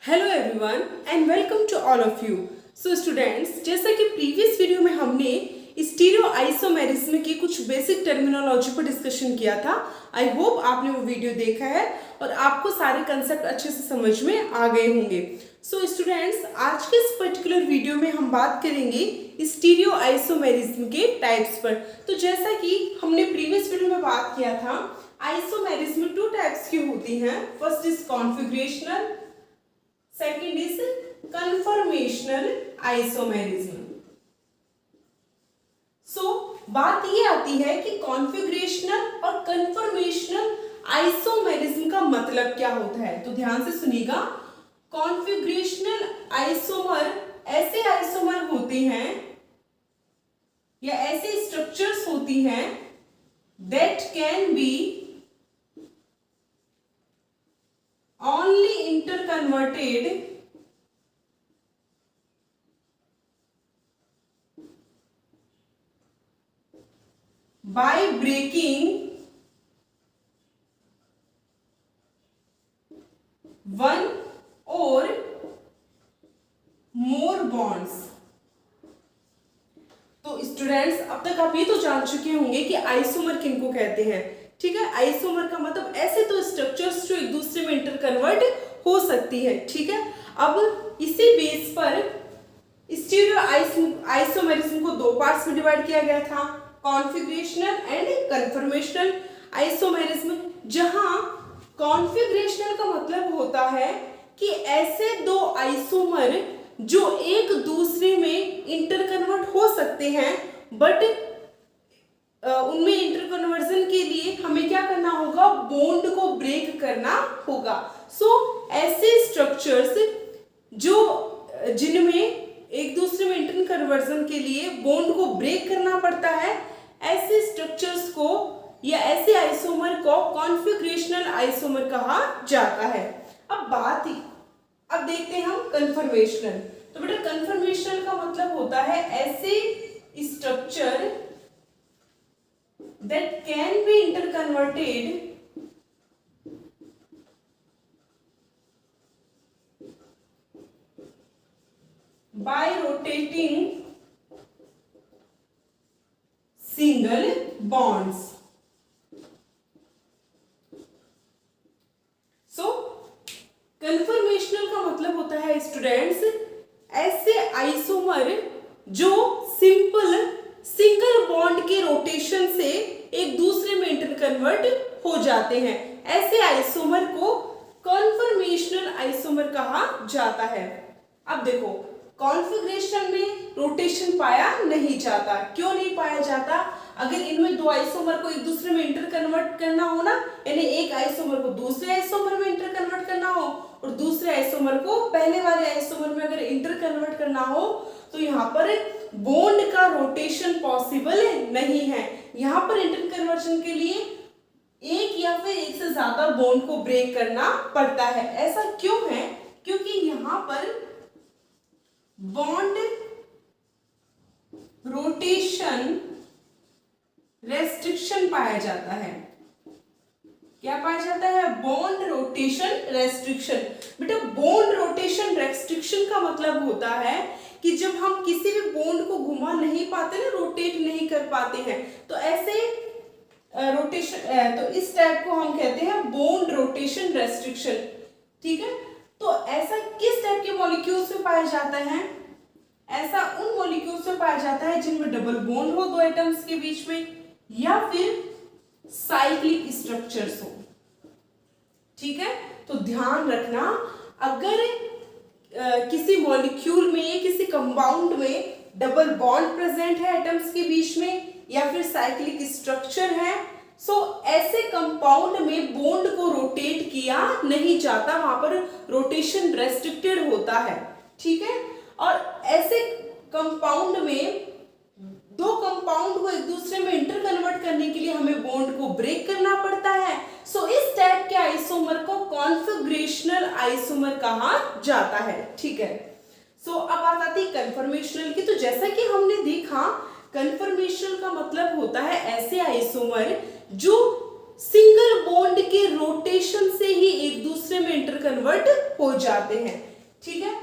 Hello everyone and welcome to all of you. So students, जैसा कि previous video में हमने स्टीरियो आइसोमेरिज्म की कुछ बेसिक टर्मिनोलॉजी पर डिस्कशन किया था। आई होप आपने वो वीडियो देखा है और आपको सारे कंसेप्ट अच्छे से समझ में आ गए होंगे। सो स्टूडेंट्स, आज के इस पर्टिकुलर वीडियो में हम बात करेंगे स्टीरियो आइसोमेरिज्म के टाइप्स पर। तो जैसा कि हमने प्रीवियस वीडियो में बात किया था, आइसोमेरिज्म टू टाइप्स की होती हैं। First is configurational, second is conformational isomerism. So बात ये आती है कि कॉन्फिगरेशनल और कन्फर्मेशनल आइसोमेरिज्म का मतलब क्या होता है। तो ध्यान से सुनिएगा। कॉन्फिगरेशनल आइसोमर ऐसे आइसोमर होते हैं या ऐसे स्ट्रक्चर्स होती हैं that can be only interconverted by breaking one or more bonds। तो स्टूडेंट्स, अब तक आप ये तो जान चुके होंगे कि आइसोमर किनको कहते हैं। ठीक है, आइसोमर का मतलब ऐसे तो स्ट्रक्चर्स जो एक दूसरे में इंटर कन्वर्ट हो सकती है। ठीक है, अब इसी बेस पर स्टीरियो आइसोमेरिज्म को दो पार्ट्स में डिवाइड किया गया था, कॉन्फिगरेशनल एंड कन्फर्मेशनल आइसोमेरिज्म। जहां कॉन्फिगरेशनल का मतलब होता है कि ऐसे दो आइसोमर जो एक दूसरे में इंटर कन्वर्ट हो सकते हैं, बट उनमें इंटर कन्वर्जन के लिए हमें क्या करना होगा, बॉन्ड को ब्रेक करना होगा। सो ऐसे स्ट्रक्चर्स जो जिनमें एक दूसरे में इंटर कन्वर्जन के लिए बॉन्ड को ब्रेक करना पड़ता है, ऐसे स्ट्रक्चर्स को या ऐसे आइसोमर को कॉन्फिगरेशनल आइसोमर कहा जाता है। अब देखते हैं हम कन्फर्मेशनल। तो बेटा, कन्फर्मेशनल का मतलब होता है ऐसे structure that can be interconverted by rotating single bonds। So conformational का मतलब होता है स्टूडेंट्स ऐसे आइसोमर जो सिंगल बॉन्ड के रोटेशन से एक दूसरे में इंटर कन्वर्ट हो जाते हैं। ऐसे आइसोमर को कन्फर्मेशनल आइसोमर कहा जाता है। अब देखो, कॉन्फिगरेशन में रोटेशन पाया नहीं जाता। क्यों नहीं पाया जाता? अगर इनमें दो आइसोमर को एक दूसरे में इंटर कन्वर्ट करना हो ना, यानी एक आइसोमर को दूसरे आइसोमर में इंटर कन्वर्ट करना हो और दूसरे आइसोमर को पहले वाले आइसोमर में अगर इंटर कन्वर्ट करना हो, तो यहाँ पर बॉन्ड का रोटेशन पॉसिबल नहीं है। यहाँ पर इंटर कन्वर्जन के लिए एक या फिर एक से ज्यादा बॉन्ड को ब्रेक करना पड़ता है। ऐसा क्यों है? क्योंकि यहाँ पर बॉन्ड रोटेशन रेस्ट्रिक्शन पाया जाता है। क्या पाया जाता है? Bond rotation restriction. बेटा, बॉन्ड रोटेशन रेस्ट्रिक्शन का मतलब होता है कि जब हम किसी भी बॉन्ड को घुमा नहीं पाते ना, रोटेट नहीं कर पाते हैं, तो ऐसे रोटेशन तो इस टाइप को हम कहते हैं बॉन्ड रोटेशन रेस्ट्रिक्शन। ठीक है, तो ऐसा किस टाइप के मॉलिक्यूल्स में पाया जाता है? ऐसा उन मॉलिक्यूल्स में पाया जाता है जिनमें डबल बॉन्ड हो दो एटम्स के बीच में, या फिर साइक्लिक स्ट्रक्चर्स हो। ठीक है, तो ध्यान रखना, अगर किसी मॉलिक्यूल में, किसी कंपाउंड में डबल बॉन्ड प्रेजेंट है एटम्स के बीच में, या फिर साइक्लिक स्ट्रक्चर है, सो ऐसे कंपाउंड में बॉन्ड को रोटेट किया नहीं जाता, वहां पर रोटेशन रेस्ट्रिक्टेड होता है। ठीक है, और ऐसे कंपाउंड में दो कंपाउंड को एक दूसरे में इंटर कन्वर्ट करने के लिए हमें बॉन्ड को ब्रेक करना पड़ता है। सो इस टाइप के आइसोमर को कॉन्फिगरेशनल आइसोमर कहा जाता है। ठीक है, सो अब बात आती है कन्फर्मेशनल की। तो जैसा कि हमने देखा, कन्फर्मेशनल का मतलब होता है ऐसे आइसोमर जो सिंगल बॉन्ड के रोटेशन से ही एक दूसरे में इंटर कन्वर्ट हो जाते हैं। ठीक है।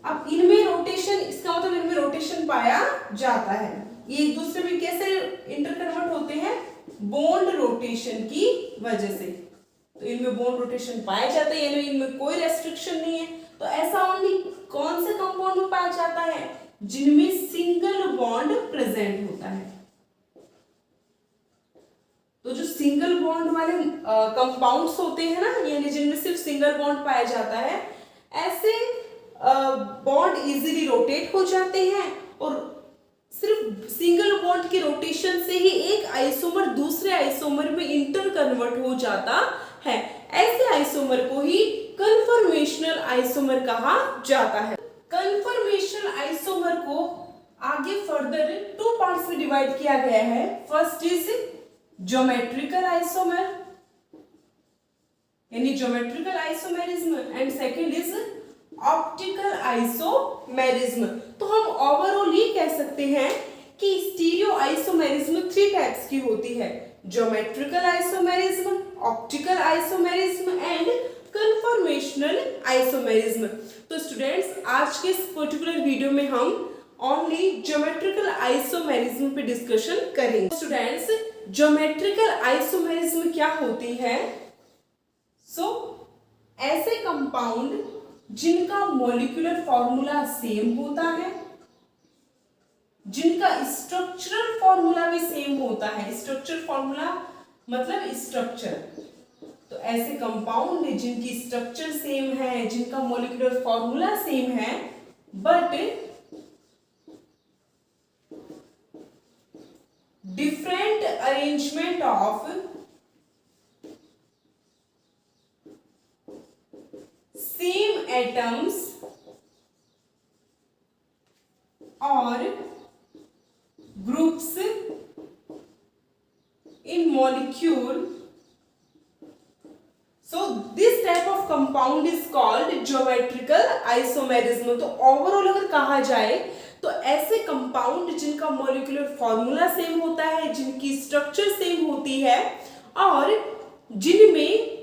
अब इनमें रोटेशन, इसका मतलब इनमें रोटेशन पाया जाता है। ये एक दूसरे में कैसे इंटरकन्वर्ट होते हैं? बॉन्ड रोटेशन की वजह से। तो इनमें बॉन्ड रोटेशन पाया जाता है, यानी इनमें कोई रेस्ट्रिक्शन नहीं है। तो ऐसा ओनली कौन से कंपाउंड में पाया जाता है? जिनमें सिंगल बॉन्ड प्रेजेंट होता है। तो जो सिंगल बॉन्ड वाले कंपाउंड्स होते हैं ना, यानी जिनमें सिर्फ सिंगल बॉन्ड पाया जाता है, ऐसे बॉन्ड इजीली रोटेट हो जाते हैं और सिर्फ सिंगल बॉन्ड के रोटेशन से ही एक आइसोमर दूसरे आइसोमर में इंटर कन्वर्ट हो जाता है। ऐसे आइसोमर को ही कन्फर्मेशनल आइसोमर कहा जाता है। कन्फर्मेशनल आइसोमर को आगे फर्दर 2 पार्ट्स में डिवाइड किया गया है। फर्स्ट इज ज्योमेट्रिकल आइसोमर, यानी geometrical isomerism, and second is optical isomerism. तो हम ओवरऑल ये कह सकते हैं कि स्टीरियो आइसोमेरिज्म 3 टाइप्स की होती है: geometrical isomerism, optical isomerism and conformational isomerism. तो स्टूडेंट्स, आज के इस पर्टिकुलर वीडियो में हम ओनली ज्योमेट्रिकल आइसोमेरिज्म पे डिस्कशन करेंगे। स्टूडेंट्स, ज्योमेट्रिकल आइसोमेरिज्म क्या होती है? ऐसे कंपाउंड जिनका मॉलिक्यूलर फॉर्मूला सेम होता है, जिनका स्ट्रक्चरल फॉर्मूला भी सेम होता है। स्ट्रक्चरल फॉर्मूला मतलब स्ट्रक्चर। तो ऐसे कंपाउंड जिनकी स्ट्रक्चर सेम है, जिनका मॉलिक्यूलर फॉर्मूला सेम है, but different arrangement of same atoms और groups in molecule. So this type of compound is called geometrical isomerism. तो ओवरऑल अगर कहा जाए तो ऐसे कंपाउंड जिनका मॉलिक्यूलर फॉर्मूला सेम होता है, जिनकी स्ट्रक्चर सेम होती है और जिनमें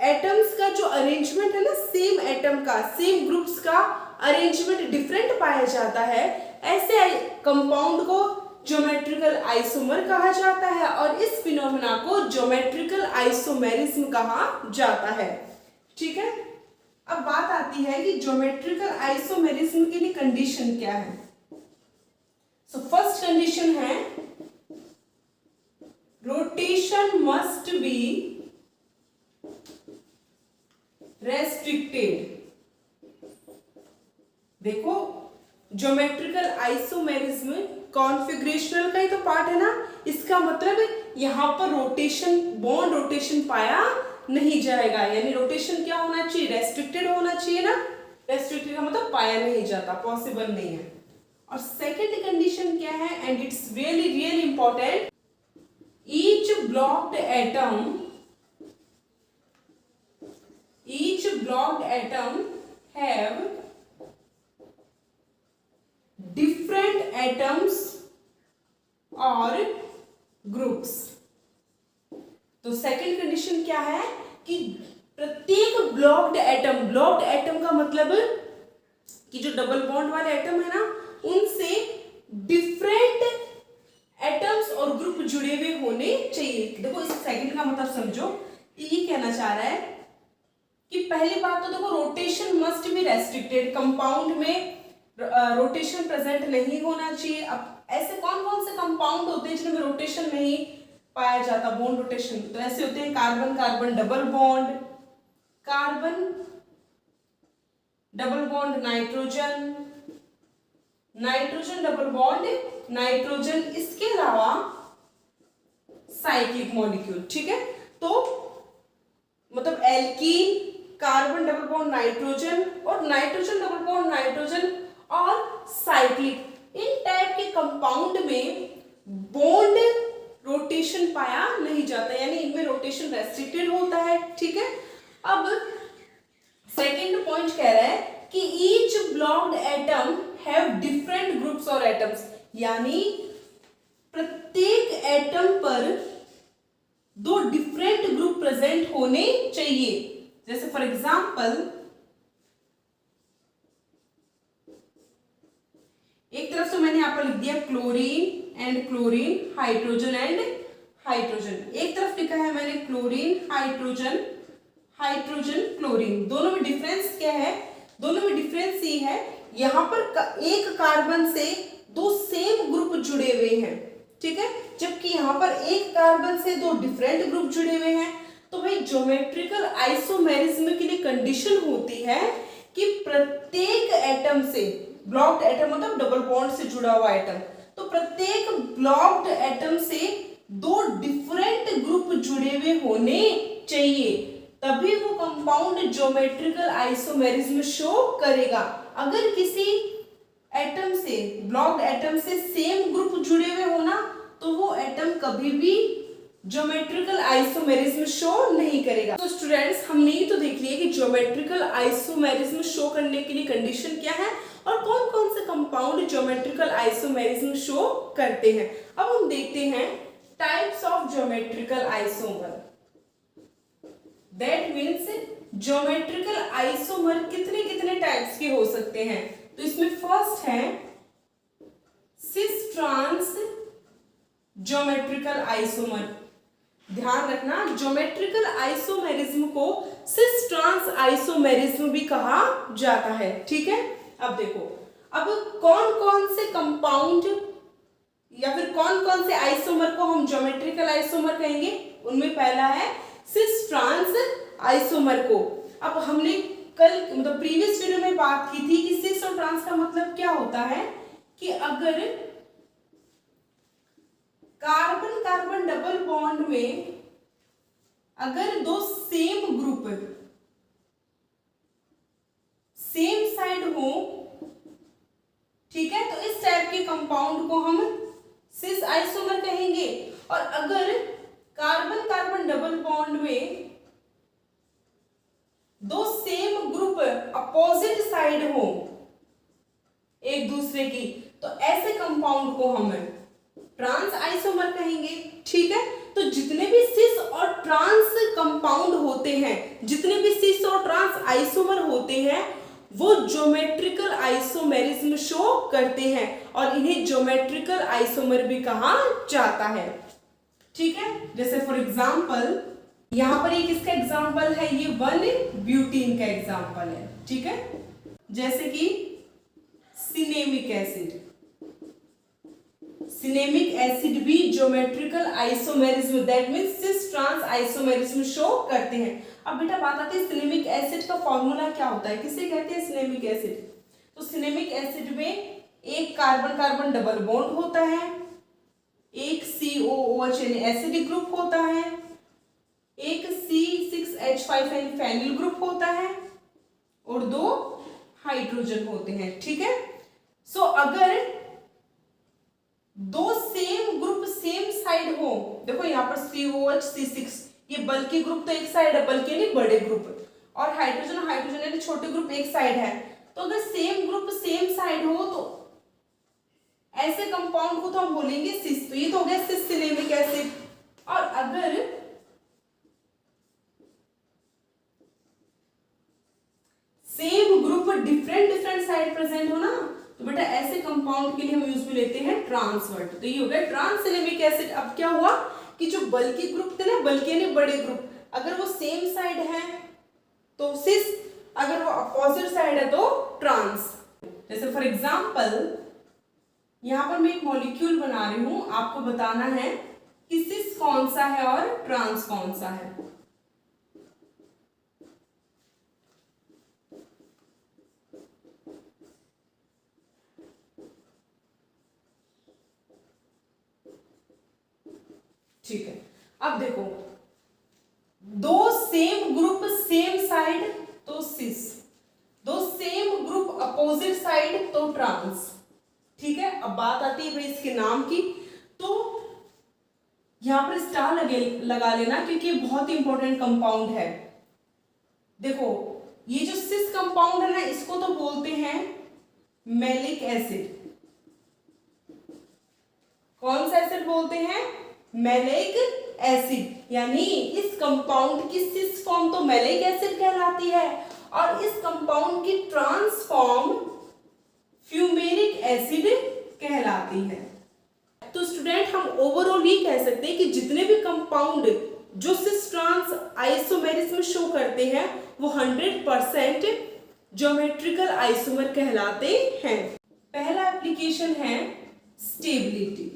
एटम्स का जो अरेंजमेंट है ना, सेम एटम का, सेम ग्रुप्स का अरेंजमेंट डिफरेंट पाया जाता है, ऐसे कंपाउंड को ज्योमेट्रिकल आइसोमर कहा जाता है और इस फिनोमेना को ज्योमेट्रिकल आइसोमेरिज्म कहा जाता है। ठीक है, अब बात आती है कि ज्योमेट्रिकल आइसोमेरिज्म के लिए कंडीशन क्या है। सो फर्स्ट कंडीशन है रोटेशन मस्ट बी रेस्ट्रिक्टेड। देखो, ज्योमेट्रिकल आइसोमेरिज्म कॉन्फ़िगरेशनल का ही तो पार्ट है ना, इसका मतलब यहां पर रोटेशन, बॉन्ड रोटेशन पाया नहीं जाएगा, यानी रोटेशन क्या होना चाहिए? रेस्ट्रिक्टेड होना चाहिए ना। रेस्ट्रिक्टेड का मतलब पाया नहीं जाता, पॉसिबल नहीं है। और सेकंड कंडीशन क्या है, and it's really important, each blocked atom have different atoms और ग्रुप्स। तो सेकंड कंडीशन क्या है कि प्रत्येक ब्लॉक्ड एटम का मतलब कि जो डबल बॉन्ड वाले एटम है ना, उनसे डिफरेंट एटम्स और ग्रुप जुड़े हुए होने चाहिए। देखो, इस सेकंड का मतलब समझो, ये कहना चाह रहा है कि पहली बात तो देखो, rotation must be restricted, compound में रोटेशन प्रेजेंट नहीं होना चाहिए। अब ऐसे कौन कौन से कंपाउंड होते हैं जिनमें रोटेशन नहीं पाया जाता, बॉन्ड रोटेशन? तो ऐसे होते हैं carbon carbon double bond, carbon double bond nitrogen, nitrogen double bond nitrogen, इसके अलावा साइक्लिक मॉलिक्यूल। ठीक है, तो मतलब alkene, carbon double bond nitrogen और नाइट्रोजन डबल बॉन्ड नाइट्रोजन और साइक्लिक, इन टाइप के कंपाउंड में बॉन्ड रोटेशन पाया नहीं जाता, यानी इनमें रोटेशन रेस्ट्रिक्टेड होता है। ठीक है, अब सेकंड पॉइंट कह रहा है कि each blocked atom have different groups और एटम्स, यानी प्रत्येक एटम पर 2 डिफरेंट ग्रुप प्रेजेंट होने चाहिए। जैसे फॉर एग्जाम्पल एक तरफ से मैंने यहाँ पर लिख दिया chlorine and chlorine, hydrogen and hydrogen. एक तरफ लिखा है मैंने क्लोरीन हाइड्रोजन, हाइड्रोजन क्लोरीन। दोनों में डिफरेंस क्या है? दोनों में डिफरेंस ये है, यहाँ पर एक कार्बन से दो सेम ग्रुप जुड़े हुए हैं, ठीक है, जबकि यहाँ पर एक कार्बन से दो डिफरेंट ग्रुप जुड़े हुए हैं। तो भाई ज्योमेट्रिकल आइसोमेरिज्म के लिए कंडीशन होती है कि प्रत्येक एटम से, ब्लॉक्ड एटम मतलब डबल बॉन्ड से जुड़ा हुआ एटम, तो प्रत्येक ब्लॉक्ड एटम से दो डिफरेंट ग्रुप जुड़े हुए होने चाहिए, तभी वो कंपाउंड ज्योमेट्रिकल आइसोमेरिज्म शो करेगा। अगर किसी एटम से, ब्लॉक्ड एटम से सेम ग्रुप जुड़े हुए होना, तो वो एटम कभी भी ज्योमेट्रिकल आइसोमेरिज्म शो नहीं करेगा। तो स्टूडेंट्स, हमने ये तो देख लिया कि ज्योमेट्रिकल आइसोमेरिज्म शो करने के लिए कंडीशन क्या है और कौन कौन से कंपाउंड ज्योमेट्रिकल आइसोमेरिज्म शो करते हैं। अब हम देखते हैं types of geometrical isomer. That means geometrical isomer कितने कितने टाइप्स के हो सकते हैं। तो इसमें फर्स्ट है सिस ट्रांस ज्योमेट्रिकल आइसोमर। ध्यान रखना, ज्योमेट्रिकल आइसोमेरिज्म को सिस ट्रांस आइसोमेरिज्म भी कहा जाता है, ठीक है। अब देखो, अब कौन कौन से कंपाउंड या फिर कौन कौन से आइसोमर को हम ज्योमेट्रिकल आइसोमर कहेंगे। उनमें पहला है सिस ट्रांस आइसोमर को। अब हमने कल मतलब प्रीवियस वीडियो में बात की थी कि सिस और ट्रांस का मतलब क्या होता है कि अगर कार्बन कार्बन डबल बॉन्ड में अगर दो सेम ग्रुप सेम साइड हो, ठीक है, तो इस टाइप के कंपाउंड को हम सिस आइसोमर कहेंगे। और अगर कार्बन कार्बन डबल बॉन्ड में दो सेम ग्रुप अपोजिट साइड हो एक दूसरे की, तो ऐसे कंपाउंड को हम ट्रांस आइसोमर कहेंगे, ठीक है। तो जितने भी सिस और ट्रांस कंपाउंड होते हैं, जितने भी सिस और ट्रांस आइसोमर होते हैं, वो ज्योमेट्रिकल आइसोमेरिज्म शो करते हैं और इन्हें ज्योमेट्रिकल आइसोमर भी कहा जाता है, ठीक है। जैसे फॉर एग्जांपल यहां पर एक इसका एग्जांपल है, ये 1 ब्यूटीन का एग्जांपल है, ठीक है। जैसे कि सिनेमिक एसिड, सिनेमिक एसिड भी geometrical isomerism that means cis trans isomerism show करते हैं। अब बेटा बात आती है सिनेमिक एसिड का फॉर्मूला क्या होता है, किसे कहते हैं सिनेमिक एसिड। तो सिनेमिक एसिड में एक कार्बन कार्बन डबल बॉन्ड होता है, एक COOH यानी एसिडिक ग्रुप होता है, एक C6H5 यानी फेनिल ग्रुप होता है और दो हाइड्रोजन होते हैं, ठीक है। सो अगर दो सेम ग्रुप सेम साइड हो, देखो यहाँ पर COH C6 ये बल्कि ग्रुप तो एक साइड है, बल्कि यानी बड़े ग्रुप, और हाइड्रोजन हाइड्रोजन यानी छोटे ग्रुप एक साइड है। तो अगर सेम ग्रुप सेम साइड हो तो ऐसे कंपाउंड को तो हम बोलेंगे सिस। तो ये तो हो गया सिस सिनेमिक एसिड। और अगर same group different different side present हो ना, तो बेटा ऐसे कंपाउंड के लिए हम यूज में लेते हैं ट्रांस वर्ड। तो ये हो गया ट्रांस सिनेमिक एसिड। अब क्या हुआ कि जो बल्कि ग्रुप थे ना, बल्कि यानी बड़े ग्रुप, अगर वो सेम साइड है तो सिस, अगर वो अपोजिट साइड है तो ट्रांस। जैसे फॉर एग्जांपल यहां पर मैं एक मॉलिक्यूल बना रही हूं, आपको बताना है कि सिस कौन सा है और ट्रांस कौन सा है। ठीक है, अब देखो दो सेम ग्रुप सेम साइड तो सिस, दो सेम ग्रुप अपोजिट साइड तो ट्रांस, ठीक है। अब बात आती है भाई इसके नाम की, तो यहां पर स्टार लगा लेना क्योंकि ये बहुत ही इंपॉर्टेंट कंपाउंड है। देखो ये जो सिस कंपाउंड है ना, इसको तो बोलते हैं मैलिक एसिड। कौन सा एसिड बोलते हैं? मैलिक एसिड, यानी इस कंपाउंड की सिस फॉर्म तो मैलिक एसिड कहलाती है और इस कंपाउंड की ट्रांस फॉर्म फ्यूमेरिक एसिड कहलाती है। तो स्टूडेंट हम ओवरऑल ये कह सकते हैं कि जितने भी कंपाउंड जो सिस ट्रांस आइसोमेरिज्म शो करते हैं वो 100% ज्योमेट्रिकल आइसोमर कहलाते हैं। पहला एप्लीकेशन है स्टेबिलिटी।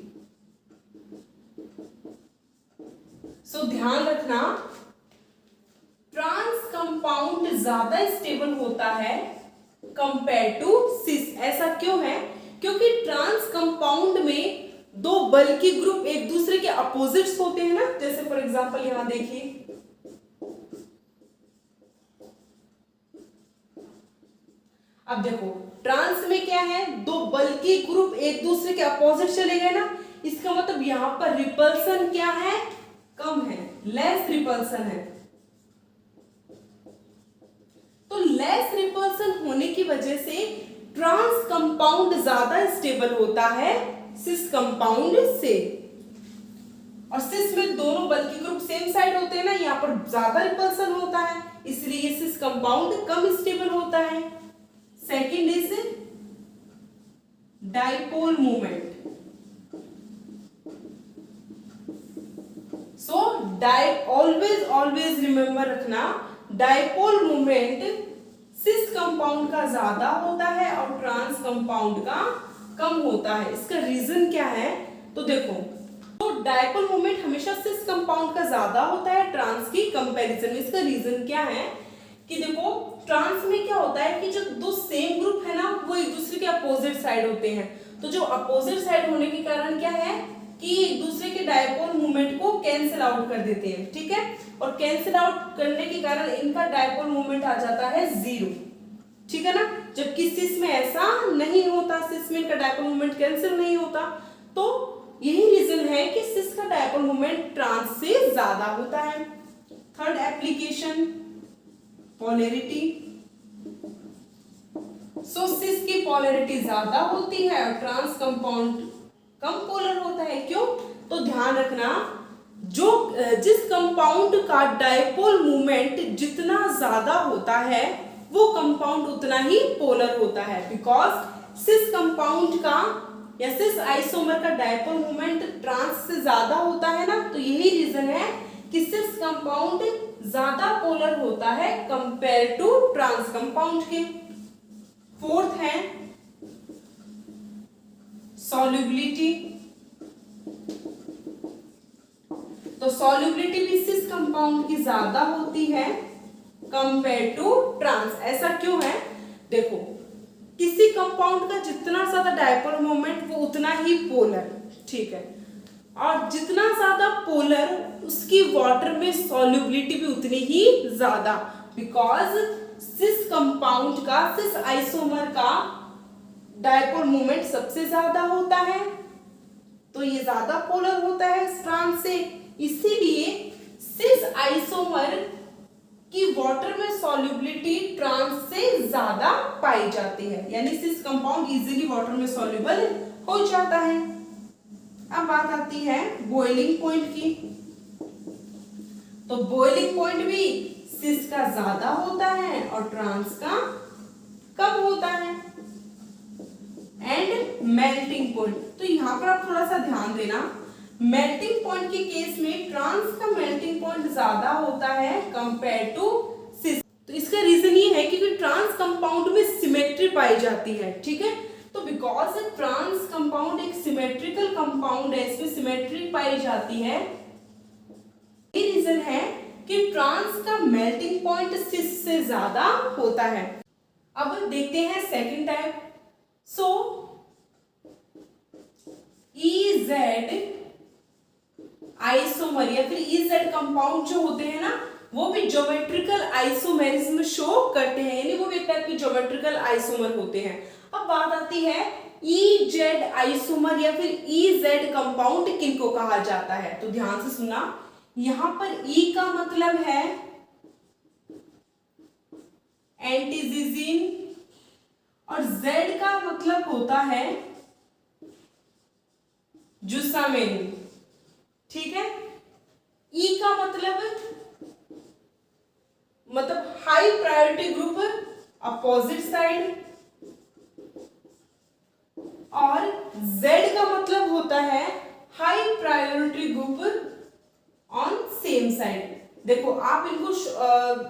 सो ध्यान रखना, ट्रांस कंपाउंड ज्यादा स्टेबल होता है कंपेयर टू सिस। ऐसा क्यों है? क्योंकि ट्रांस कंपाउंड में दो बल्कि ग्रुप एक दूसरे के अपोजिट्स होते हैं ना, जैसे फॉर एग्जांपल यहां देखिए, अब देखो ट्रांस में क्या है, दो बल्कि ग्रुप एक दूसरे के अपोजिट चले गए ना, इसका मतलब यहां पर रिपल्सन क्या है, कम है, लेस रिपल्सन है। तो लेस रिपल्सन होने की वजह से ट्रांस कंपाउंड ज्यादा स्टेबल होता है सिस कंपाउंड से। और सिस में दोनों बल्कि ग्रुप सेम साइड होते हैं ना, यहाँ पर ज्यादा रिपल्सन होता है, इसलिए ये सिस कंपाउंड कम स्टेबल होता है। Second is dipole movement. So always remember रखना, डाइपोल मूवमेंट सिस कंपाउंड का ज्यादा होता है और ट्रांस कंपाउंड का कम होता है। इसका रीजन क्या है? तो देखो, तो डाइपोल मोमेंट हमेशा सिस कंपाउंड का ज्यादा होता है ट्रांस की कंपैरिजन में। इसका रीजन क्या है कि देखो ट्रांस में क्या होता है कि जो दो सेम ग्रुप है ना वो एक दूसरे के अपोजिट साइड होते हैं। तो जो अपोजिट साइड होने के कारण क्या है कि एक दूसरे के डाइपोल मूवमेंट को कैंसिल आउट कर देते हैं, ठीक है। और कैंसिल आउट करने के कारण इनका डाइपोल मूवमेंट आ जाता है 0, ठीक है ना। जबकि सिस में ऐसा नहीं होता, सिस में इनका डाइपोल मूवमेंट कैंसिल नहीं होता। तो यही रीजन है कि सिस का डाइपोल मूवमेंट ट्रांस से ज्यादा होता है। Third application polarity. So cis की पोलैरिटी ज्यादा होती है और ट्रांस कंपाउंड कम पोलर होता है। क्यों? तो ध्यान रखना, जो जिस कंपाउंड का डाइपोल मूवमेंट जितना ज्यादा होता है वो कंपाउंड उतना ही पोलर होता है। बिकॉज सिस कंपाउंड का या सिस आइसोमर का डाइपोल मूवमेंट ट्रांस से ज्यादा होता है ना, तो यही रीजन है कि सिस कंपाउंड ज्यादा पोलर होता है कंपेयर टू ट्रांस कंपाउंड के। फोर्थ है सॉल्युबिलिटी। तो सॉल्युबिलिटी भी सिस कंपाउंड की ज्यादा होती है कंपेयर टू ट्रांस। ऐसा क्यों है? देखो, किसी कंपाउंड का जितना ज्यादा डाइपोल मोमेंट वो उतना ही पोलर, ठीक है, और जितना ज्यादा पोलर उसकी वाटर में सॉल्युबिलिटी भी उतनी ही ज्यादा। बिकॉज सिस कंपाउंड का, सिस आइसोमर का डाइपोल मोमेंट सबसे ज्यादा होता है, तो ये ज्यादा पोलर होता है ट्रांस से। इसीलिए सिस आइसोमर की वाटर में सॉल्युबिलिटी ट्रांस से ज्यादा पाई जाती है, यानी सिस कंपाउंड इजीली वाटर में सॉल्युबल हो जाता है। अब बात आती है बॉइलिंग पॉइंट की। तो बॉइलिंग पॉइंट भी सिस का ज्यादा होता है और ट्रांस का कम होता है। एंड मेल्टिंग पॉइंट, तो यहां पर आप थोड़ा सा ध्यान देना, मेल्टिंग पॉइंट के केस में ट्रांस का मेल्टिंग पॉइंट ज्यादा होता है कंपेयर टू सिस। तो इसका रीजन ये है क्योंकि ट्रांस कंपाउंड में सिमेट्री पाई जाती है, ठीक है। तो बिकॉज ट्रांस कंपाउंड एक सिमेट्रिकल कंपाउंड है, इसमें सिमेट्री पाई जाती है, ये रीजन है कि ट्रांस का मेल्टिंग पॉइंट सिस से ज्यादा होता है। अब देखते हैं सेकंड टाइप। सो इजेड आइसोमर या फिर इजेड कंपाउंड जो होते हैं ना वो भी ज्योमेट्रिकल आइसोमेरिज्म शो करते हैं, यानी वो भी एक टाइप की ज्योमेट्रिकल आइसोमर होते हैं। अब बात आती है इजेड आइसोमर या फिर इजेड कंपाउंड किनको कहा जाता है। तो ध्यान से सुनना, यहां पर ई का मतलब है एंटीजीन और जेड का मतलब होता है जुसामेन, ठीक का मतलब high priority group opposite side, और Z का मतलब होता है high priority group on same side. देखो आप इनको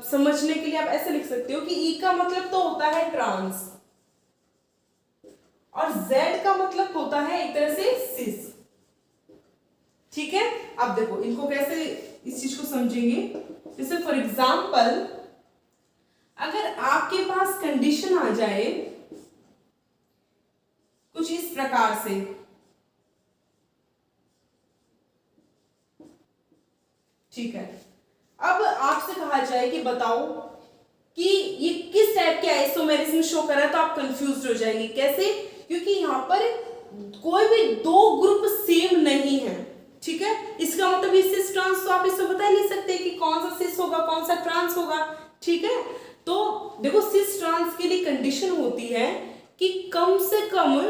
समझने के लिए आप ऐसे लिख सकते हो कि E का मतलब तो होता है ट्रांस, और Z का मतलब होता है एक तरह से सिस। ठीक है, अब देखो इनको कैसे इस चीज को समझेंगे। जैसे फॉर एग्जाम्पल अगर आपके पास कंडीशन आ जाए कुछ इस प्रकार से, ठीक है, अब आपसे कहा जाए कि बताओ कि ये किस टाइप के आइसोमेरिज्म शो कर रहा है, तो आप कंफ्यूज हो जाएंगे। कैसे? क्योंकि यहां पर कोई भी दो ग्रुप सेम नहीं है। ठीक है, इसका मतलब ये सिस ट्रांस, तो आप इससे बता नहीं सकते कि कौन सा सिस होगा कौन सा ट्रांस होगा। ठीक है, तो देखो सिस ट्रांस के लिए कंडीशन होती है कि कम से कम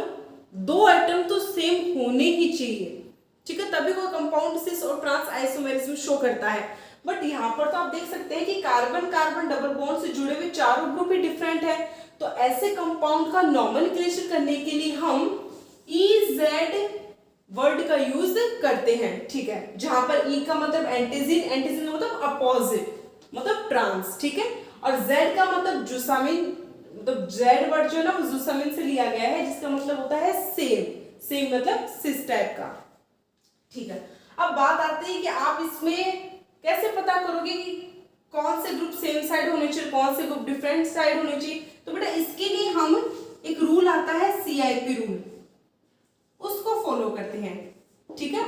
दो एटम तो सेम होने ही चाहिए। ठीक है, तभी कोई कंपाउंड सिस और ट्रांस आइसोमेरिज्म शो करता है। बट यहाँ पर तो आप देख सकते हैं कि कार्बन कार्बन डबल बॉन्ड से जुड़े हुए चारों ग्रुप ही डिफरेंट है। तो ऐसे कंपाउंड का नॉमेनक्लेचर करने के लिए हम EZ वर्ड का यूज करते हैं। ठीक है, जहां पर E का मतलब एंटीजिन, एंटीजिन मतलब अपोजिट मतलब ट्रांस। ठीक है, और Z का मतलब जुसामिन, मतलब Z वर्ड जो है ना वो जुसामिन से लिया गया है, जिसका मतलब होता है सेम, सेम मतलब सिस टाइप का। ठीक है, अब बात आती है कि आप इसमें कैसे पता करोगे कि कौन से ग्रुप सेम साइड होने चाहिए, कौन से ग्रुप डिफरेंट साइड होने चाहिए। तो बेटा इसके लिए हम एक रूल आता है CIP रूल, उसको फॉलो करते हैं। ठीक है,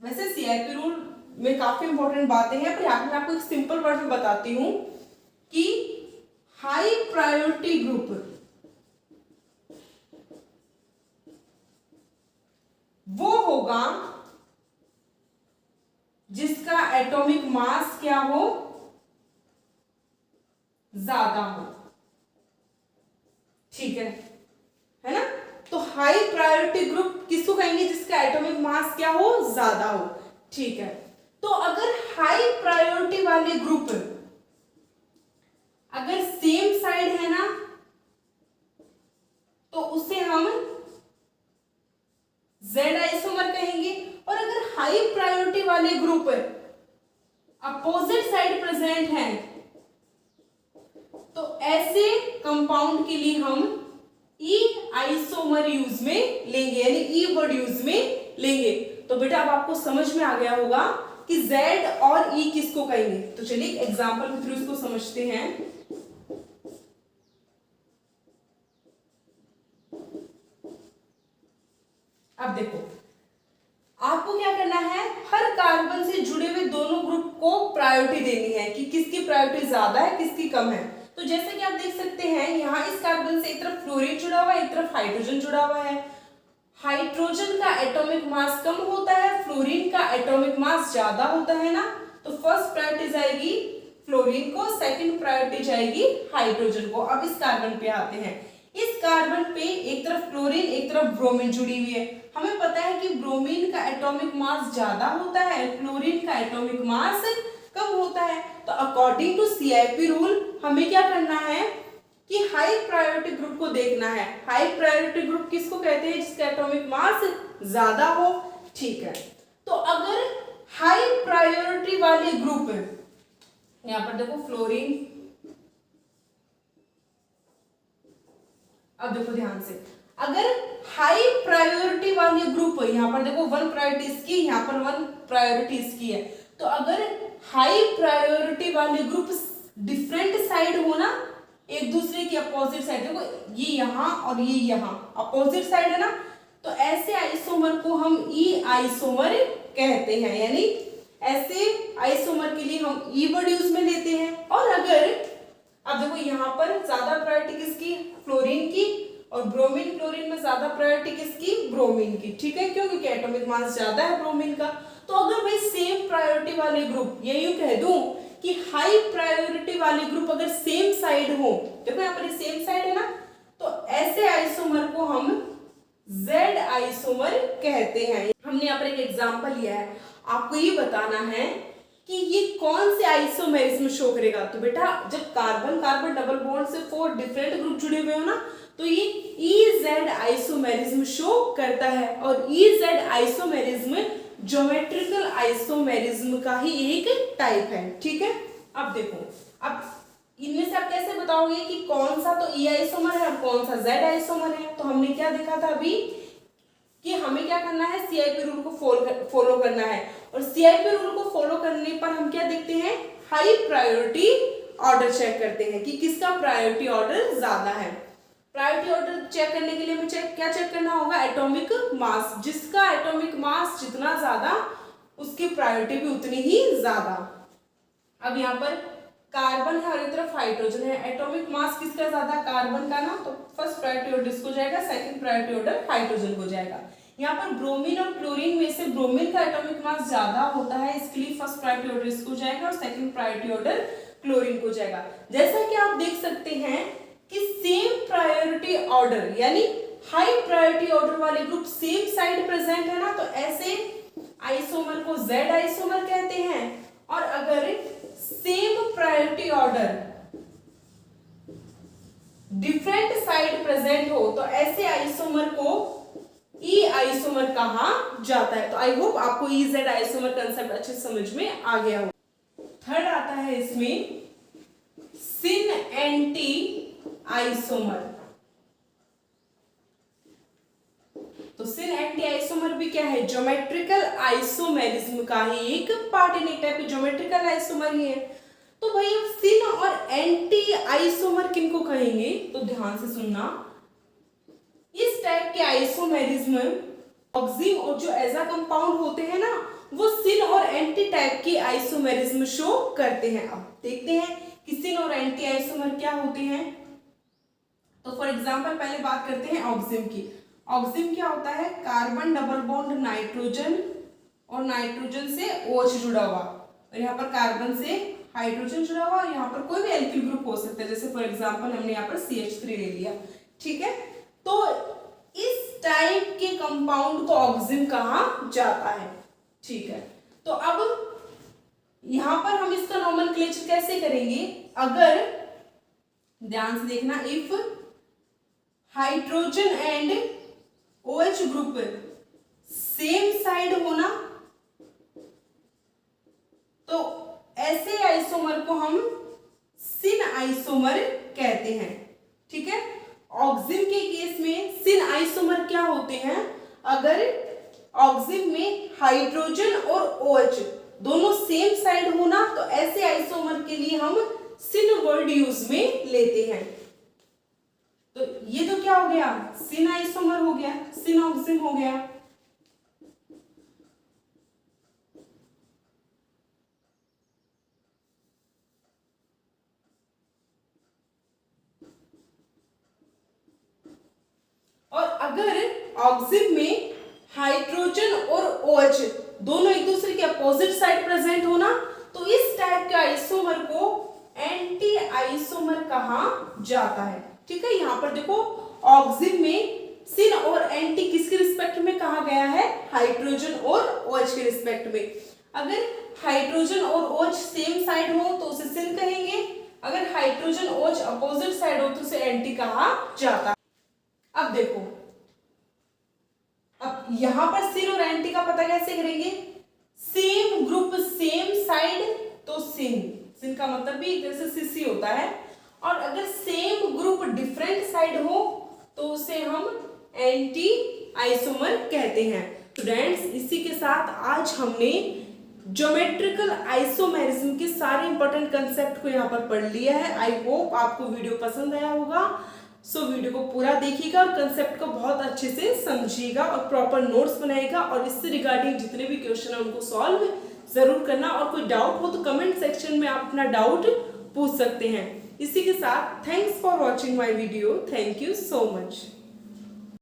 वैसे CIP रूल में काफी इंपॉर्टेंट बातें हैं, पर यहाँ पे मैं आपको एक सिंपल वर्ड में बताती हूँ कि हाई प्रायोरिटी ग्रुप वो होगा जिसका एटॉमिक मास क्या हो, ज्यादा हो। ठीक है ना? तो हाई प्रायोरिटी ग्रुप किसको कहेंगे? जिसका एटॉमिक मास क्या हो, ज्यादा हो। ठीक है, तो अगर हाई प्रायोरिटी वाले ग्रुप अगर सेम साइड है ना, तो उसे हम Z आइसोमर कहेंगे। और अगर हाई प्रायोरिटी वाले ग्रुप अपोजिट साइड प्रेजेंट हैं, तो ऐसे कंपाउंड के लिए हम E आइसोमर यूज में लेंगे, यानी E वर्ड यूज में लेंगे। तो बेटा अब आपको समझ में आ गया होगा कि Z और E किसको कहेंगे। तो चलिए एग्जांपल के थ्रू इसको समझते हैं। अब देखो आपको क्या करना है, हर कार्बन से जुड़े हुए दोनों ग्रुप को प्रायोरिटी देनी है कि किसकी प्रायोरिटी ज्यादा है किसकी कम है। तो जैसे कि आप देख सकते हैं यहाँ इस कार्बन से एक तरफ फ्लोरीन जुड़ा हुआ है, एक तरफ हाइड्रोजन जुड़ा हुआ है। हाइड्रोजन का एटॉमिक मास कम होता है, फ्लोरीन का एटॉमिक मास ज्यादा होता है ना। तो फर्स्ट प्रायोरिटी जाएगी फ्लोरीन को, सेकंड प्रायोरिटी जाएगी हाइड्रोजन को। अब इस कार्बन पे आते हैं। इस कार्बन पे एक तरफ क्लोरीन एक तरफ ब्रोमीन जुड़ी हुई है। हमें पता है कि ब्रोमीन का एटॉमिक मास ज्यादा होता है, फ्लोरीन का एटॉमिक मास कम होता है। तो अकॉर्डिंग टू CIP रूल हमें क्या करना है कि हाई प्रायोरिटी ग्रुप को देखना है। हाई प्रायोरिटी ग्रुप किसको कहते हैं? जिसका एटॉमिक मास ज्यादा हो। ठीक है, तो अगर हाई प्रायोरिटी वाले ग्रुप, यहां पर देखो फ्लोरीन, अब देखो ध्यान से, अगर हाई प्रायोरिटी वाले ग्रुप, यहां पर देखो 1 प्रायोरिटी इसकी, यहां पर 1 प्रायोरिटी इसकी है। तो अगर हाई प्रायोरिटी वाले ग्रुप डिफरेंट साइड हो ना, एक दूसरे की अपोजिट साइड, देखो ये यहां और ये यहां अपोजिट साइड है ना, तो ऐसे आइसोमर को हम E आइसोमर कहते हैं। यानी ऐसे आइसोमर के लिए हम E वर्ड यूज में लेते हैं। और अगर अब देखो यहाँ पर ज्यादा प्रायोरिटी किसकी? फ्लोरीन की, और ब्रोमीन क्लोरीन में ज्यादा प्रायोरिटी किसकी? ब्रोमीन की। ठीक है, क्यों? क्योंकि एटॉमिक मास ज्यादा है ब्रोमीन का। तो अगर भाई सेम प्रायोरिटी वाले ग्रुप, ये यूं कह दूं कि हाई प्रायोरिटी वाले ग्रुप अगर सेम साइड हो, देखो यहाँ पर सेम साइड है ना, तो ऐसे आइसोमर को हम Z आइसोमर कहते हैं। हमने यहाँ पर एक एग्जाम्पल लिया है, आपको ये बताना है कि ये कौन से आइसोमेरिज्म शो करेगा। तो बेटा जब कार्बन कार्बन डबल बॉन्ड से 4 डिफरेंट ग्रुप जुड़े हुए हो ना, तो ये EZ आइसोमेरिज्म शो करता है। और EZ आइसोमेरिज्म ज्योमेट्रिकल आइसोमेरिज्म का ही एक टाइप है। ठीक है, अब देखो, अब इनमें से आप कैसे बताओगे कि कौन सा तो E आइसोमर है और कौन सा Z आइसोमर है। तो हमने क्या देखा था अभी कि हमें क्या करना है, CIP रूल को फॉलो करना है। और CIP रूल को फॉलो करने पर हम क्या देखते हैं, हाई प्रायोरिटी ऑर्डर चेक करते हैं कि किसका प्रायोरिटी ऑर्डर ज्यादा है। प्रायोरिटी ऑर्डर चेक करने के लिए हमें क्या चेक करना होगा, एटॉमिक मास। जिसका एटॉमिक मास जितना ज्यादा उसकी प्रायोरिटी भी उतनी ही ज्यादा। अब यहाँ पर कार्बन है और एक तरफ हाइड्रोजन है, एटॉमिक मास किसका ज्यादा, कार्बन का ना, तो फर्स्ट प्रायोरिटी ऑर्डर इसको जाएगा, सेकंड प्रायोरिटी ऑर्डर हाइड्रोजन को जाएगा। यहाँ पर ब्रोमीन और क्लोरीन में से ब्रोमीन का एटॉमिक मास ज्यादा होता है, इसके लिए फर्स्ट प्रायोरिटी ऑर्डर इसको जाएगा और सेकंड प्रायोरिटी ऑर्डर क्लोरीन को जाएगा। जैसा कि आप देख सकते हैं कि सेम प्रायोरिटी ऑर्डर यानी हाई प्रायोरिटी ऑर्डर वाले ग्रुप सेम साइड प्रेजेंट है ना, तो ऐसे आइसोमर को Z आइसोमर कहते हैं। और अगर same priority order different side present हो तो ऐसे आइसोमर को E आइसोमर कहा जाता है। तो आई होप आपको EZ आइसोमर कंसेप्ट अच्छे समझ में आ गया हो। थर्ड आता है इसमें सिन एंटी आइसोमर। तो सिन एंटी आइसोमर भी क्या है, ज्योमेट्रिकल आइसोमेरिज्म का ही एक पार्ट, इन एक टाइप की ज्योमेट्रिकल आइसोमर ही है। तो भाई सिन और एंटी आइसोमर किनको कहेंगे, तो ध्यान से सुनना। इस टाइप के आइसोमेरिज्म ऑक्सिम और जो एजा कंपाउंड होते हैं ना, वो सिन और एंटी टाइप की आइसोमेरिज्म शो करते हैं। अब देखते हैं कि सिन और एंटी आइसोमर क्या होते हैं। तो फॉर एग्जांपल पहले बात करते हैं ऑक्सिम की। ऑक्सिम क्या होता है, कार्बन डबल बॉन्ड नाइट्रोजन और नाइट्रोजन से OH जुड़ा हुआ, और यहाँ पर कार्बन से हाइड्रोजन जुड़ा हुआ, और यहाँ पर कोई भी एल्किल ग्रुप हो सकता है, जैसे फॉर एग्जांपल हमने यहाँ पर CH3 ले लिया। ठीक है, तो इस टाइप के कंपाउंड को ऑक्सिम कहा जाता है। ठीक है, तो अब यहां पर हम इसका नोमेनक्लेचर कैसे करेंगे, अगर ध्यान से देखना, if hydrogen and OH group same side होना, तो ऐसे आइसोमर को हम सिन आइसोमर कहते हैं। ठीक है, ऑक्सिम के केस में सिन आइसोमर क्या होते हैं, अगर ऑक्सिम में हाइड्रोजन और OH दोनों सेम साइड होना, तो ऐसे आइसोमर के लिए हम सिन वर्ड यूज में लेते हैं। तो ये तो क्या हो गया, सिन आइसोमर हो गया, सिन ऑक्सिम हो गया। और अगर ऑक्सिम में हाइड्रोजन और OH दोनों एक दूसरे के अपोजिट साइड प्रेजेंट होना, तो इस टाइप के आइसोमर को एंटी आइसोमर कहा जाता है। ठीक है, यहाँ पर देखो ऑक्सिम में सिन और एंटी किसके रिस्पेक्ट में कहा गया है, हाइड्रोजन और OH के रिस्पेक्ट में। अगर हाइड्रोजन और OH सेम साइड हो तो उसे सिन कहेंगे, अगर हाइड्रोजन OH अपोजिट साइड हो तो उसे एंटी कहा जाता है। अब देखो, अब यहां पर सिन और एंटी का पता कैसे करेंगे, सेम ग्रुप सेम साइड तो सिन, सिन का मतलब भी जैसे सीसी होता है, और अगर सेम ग्रुप डिफरेंट साइड हो तो उसे हम एंटी आइसोमर कहते हैं। स्टूडेंट्स, इसी के साथ आज हमने ज्योमेट्रिकल आइसोमेरिज्म के सारे इंपॉर्टेंट कंसेप्ट को यहाँ पर पढ़ लिया है। आई होप आपको वीडियो पसंद आया होगा। सो वीडियो को पूरा देखिएगा और कंसेप्ट को बहुत अच्छे से समझिएगा और प्रॉपर नोट्स बनाइएगा, और इससे रिगार्डिंग जितने भी क्वेश्चन है उनको सॉल्व जरूर करना। और कोई डाउट हो तो कमेंट सेक्शन में आप अपना डाउट पूछ सकते हैं। इसी के साथ thanks for watching my video. Thank you so much.